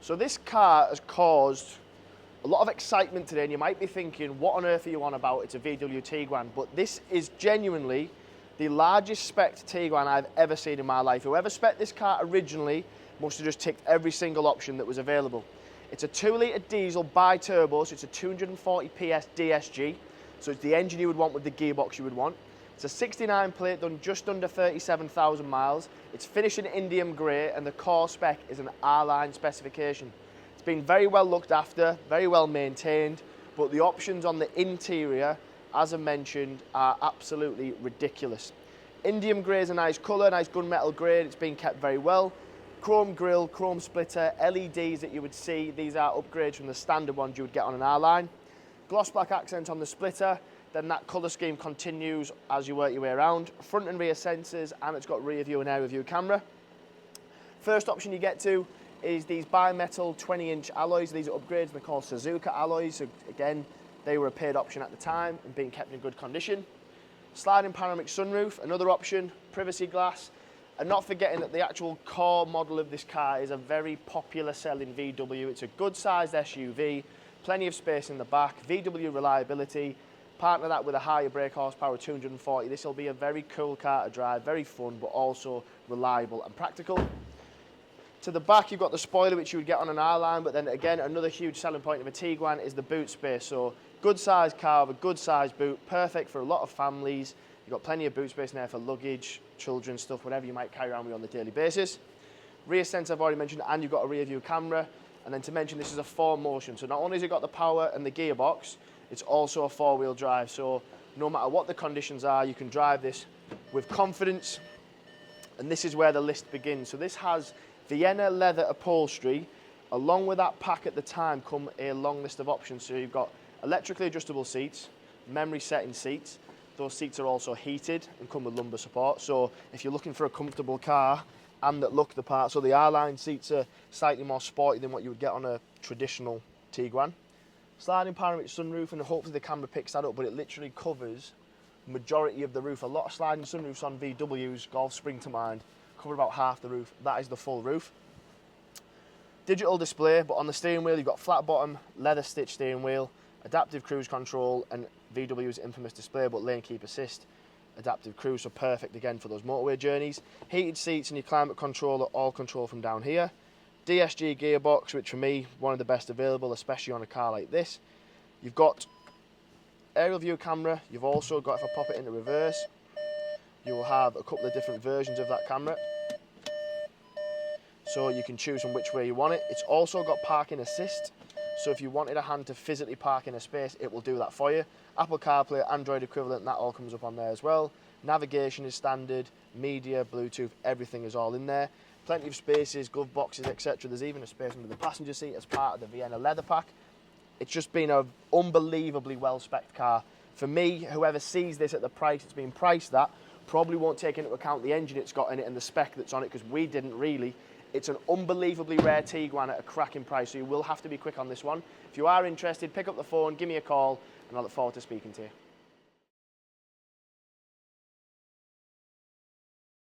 So this car has caused a lot of excitement today, and you might be thinking, what on earth are you on about? It's a VW Tiguan. But this is genuinely the largest spec'd Tiguan I've ever seen in my life. Whoever spec'd this car originally must have just ticked every single option that was available. It's a 2-litre diesel bi-turbo, so it's a 240 PS DSG. So it's the engine you would want with the gearbox you would want. It's a 69 plate, done just under 37,000 miles. It's finished in Indium Grey, and the core spec is an R-Line specification. It's been very well looked after, very well maintained, but the options on the interior, as I mentioned, are absolutely ridiculous. Indium Grey is a nice colour, nice gunmetal grey. It's been kept very well. Chrome grille, chrome splitter, LEDs that you would see. These are upgrades from the standard ones you would get on an R-Line. Gloss black accent on the splitter. Then that colour scheme continues as you work your way around. Front and rear sensors, and it's got rear view and area view camera. First option you get to is these bimetal 20-inch alloys. These are upgrades, they're called Suzuka Alloys. So again, they were a paid option at the time and being kept in good condition. Sliding panoramic sunroof, another option, privacy glass. And not forgetting that the actual core model of this car is a very popular selling VW. It's a good sized SUV, plenty of space in the back, VW reliability. Partner that with a higher brake horsepower of 240. This will be a very cool car to drive, very fun, but also reliable and practical. To the back, you've got the spoiler, which you would get on an R-Line, but then again, another huge selling point of a Tiguan is the boot space. So good sized car with a good sized boot, perfect for a lot of families. You've got plenty of boot space in there for luggage, children's stuff, whatever you might carry around with you on a daily basis. Rear sensor I've already mentioned, and you've got a rear view camera. And then to mention, this is a 4Motion. So not only has it got the power and the gearbox, it's also a 4-wheel drive. So no matter what the conditions are, you can drive this with confidence. And this is where the list begins. So this has Vienna leather upholstery. Along with that pack at the time come a long list of options. So you've got electrically adjustable seats, memory setting seats. Those seats are also heated and come with lumbar support. So if you're looking for a comfortable car and that look the part, so the R-Line seats are slightly more sporty than what you would get on a traditional Tiguan. Sliding panoramic sunroof, and hopefully the camera picks that up, but it literally covers the majority of the roof. A lot of sliding sunroofs on VWs, Golf spring to mind, cover about half the roof. That is the full roof. Digital display, but on the steering wheel you've got flat bottom, leather stitch steering wheel, adaptive cruise control, and VW's infamous display, but lane keep assist, adaptive cruise, so perfect again for those motorway journeys. Heated seats and your climate control are all controlled from down here. DSG gearbox, which for me, one of the best available, especially on a car like this. You've got aerial view camera. You've also got, if I pop it into reverse, you will have a couple of different versions of that camera. So you can choose from which way you want it. It's also got parking assist. So if you wanted a hand to physically park in a space, it will do that for you. Apple CarPlay, Android equivalent, that all comes up on there as well. Navigation is standard, media, Bluetooth, everything is all in there. Plenty of spaces, glove boxes, etc. There's even a space under the passenger seat as part of the Vienna leather pack. It's just been an unbelievably well-spec'd car. For me, whoever sees this at the price it's been priced at probably won't take into account the engine it's got in it and the spec that's on it, because we didn't really. It's an unbelievably rare Tiguan at a cracking price, so you will have to be quick on this one. If you are interested, pick up the phone, give me a call, and I look forward to speaking to you.